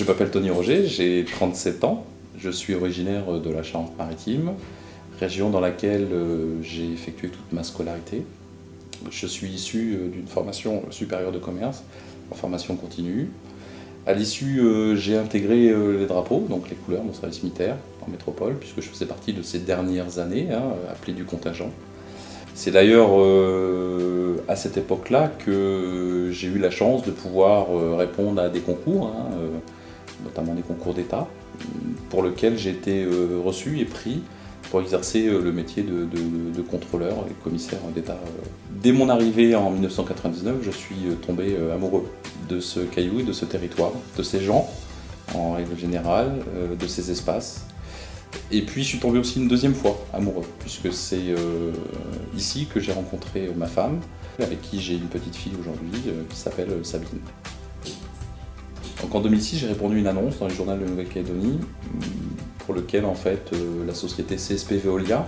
Je m'appelle Tony Roger, j'ai 37 ans. Je suis originaire de la Charente-Maritime, région dans laquelle j'ai effectué toute ma scolarité. Je suis issu d'une formation supérieure de commerce, en formation continue. À l'issue, j'ai intégré les drapeaux, donc les couleurs, mon service militaire en métropole, puisque je faisais partie de ces dernières années, appelé du contingent. C'est d'ailleurs à cette époque-là que j'ai eu la chance de pouvoir répondre à des concours, notamment des concours d'État, pour lesquels j'ai été reçu et pris pour exercer le métier de contrôleur et commissaire d'État. Dès mon arrivée en 1999, je suis tombé amoureux de ce caillou et de ce territoire, de ces gens en règle générale, de ces espaces. Et puis je suis tombé aussi une deuxième fois amoureux, puisque c'est ici que j'ai rencontré ma femme, avec qui j'ai une petite fille aujourd'hui, qui s'appelle Sabine. Donc en 2006, j'ai répondu à une annonce dans le journal de Nouvelle-Calédonie, pour lequel en fait la société CSP Veolia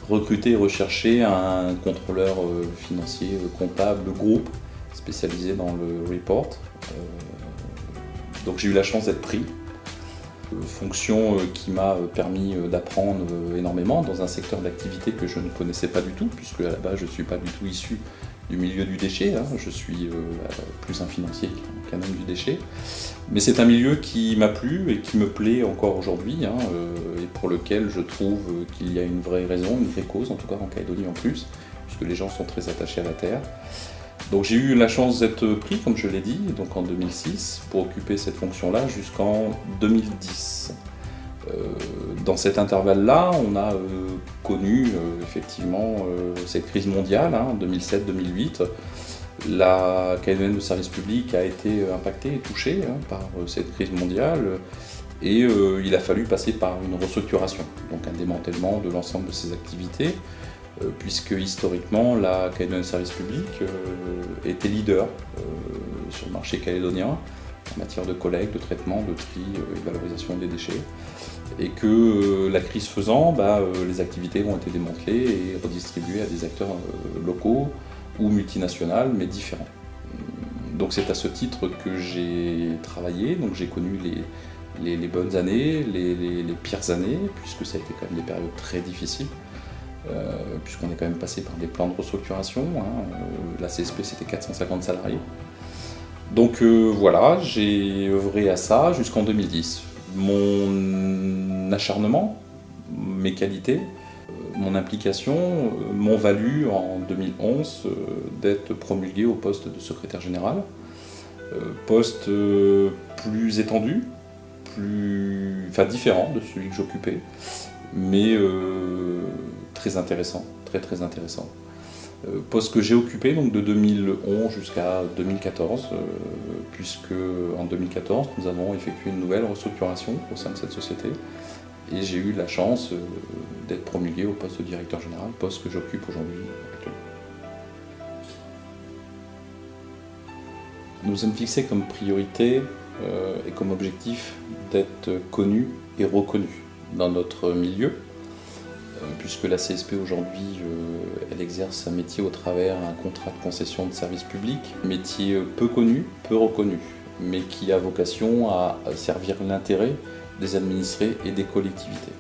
recrutait et recherchait un contrôleur financier, comptable, groupe, spécialisé dans le report. Donc j'ai eu la chance d'être pris. Fonction qui m'a permis d'apprendre énormément dans un secteur d'activité que je ne connaissais pas du tout, puisque à la base je ne suis pas du tout issu du milieu du déchet, je suis plus un financier qu'un homme du déchet. Mais c'est un milieu qui m'a plu et qui me plaît encore aujourd'hui, et pour lequel je trouve qu'il y a une vraie raison, une vraie cause, en tout cas en Calédonie en plus, puisque les gens sont très attachés à la terre. Donc j'ai eu la chance d'être pris, comme je l'ai dit, donc en 2006, pour occuper cette fonction-là jusqu'en 2010. Dans cet intervalle-là, on a connu effectivement cette crise mondiale, 2007-2008. La Calédonienne de service public a été impactée et touchée par cette crise mondiale, et il a fallu passer par une restructuration, donc un démantèlement de l'ensemble de ses activités, puisque historiquement la Calédonienne de service public était leader sur le marché calédonien en matière de collecte, de traitement, de tri et de valorisation des déchets, et que la crise faisant, les activités ont été démantelées et redistribuées à des acteurs locaux ou multinationaux, mais différents. Donc c'est à ce titre que j'ai travaillé, donc j'ai connu les bonnes années, les pires années, puisque ça a été quand même des périodes très difficiles. Puisqu'on est quand même passé par des plans de restructuration. La CSP, c'était 450 salariés. Donc voilà, j'ai œuvré à ça jusqu'en 2010. Mon acharnement, mes qualités, mon implication m'ont valu en 2011 d'être promulgué au poste de secrétaire général. Poste plus étendu, différent de celui que j'occupais, mais très intéressant, très intéressant. Poste que j'ai occupé donc de 2011 jusqu'à 2014, puisque en 2014 nous avons effectué une nouvelle restructuration au sein de cette société, et j'ai eu la chance d'être promulgué au poste de directeur général, poste que j'occupe aujourd'hui. Nous nous sommes fixés comme priorité et comme objectif d'être connus et reconnus dans notre milieu, puisque la CSP aujourd'hui, elle exerce un métier au travers d'un contrat de concession de service public, métier peu connu, peu reconnu, mais qui a vocation à servir l'intérêt des administrés et des collectivités.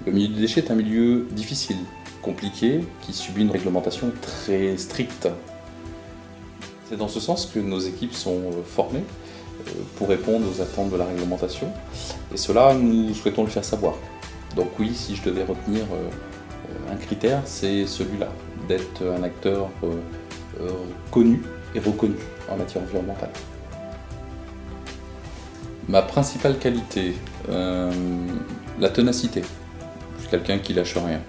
Le milieu du déchet est un milieu difficile, compliqué, qui subit une réglementation très stricte. C'est dans ce sens que nos équipes sont formées pour répondre aux attentes de la réglementation, et cela, nous souhaitons le faire savoir. Donc oui, si je devais retenir un critère, c'est celui-là, d'être un acteur connu et reconnu en matière environnementale. Ma principale qualité, la ténacité. Je suis quelqu'un qui lâche rien.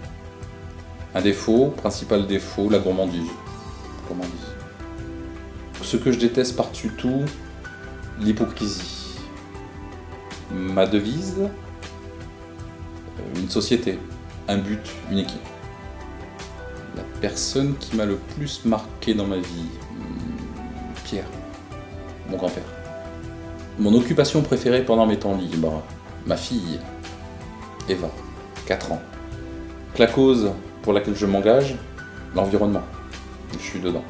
Un défaut, principal défaut, la gourmandise. Ce que je déteste par-dessus tout, l'hypocrisie. Ma devise, une société, un but, une équipe. La personne qui m'a le plus marqué dans ma vie, Pierre, mon grand-père. Mon occupation préférée pendant mes temps libres, ma fille, Eva, 4 ans. La cause pour laquelle je m'engage, l'environnement. Je suis dedans.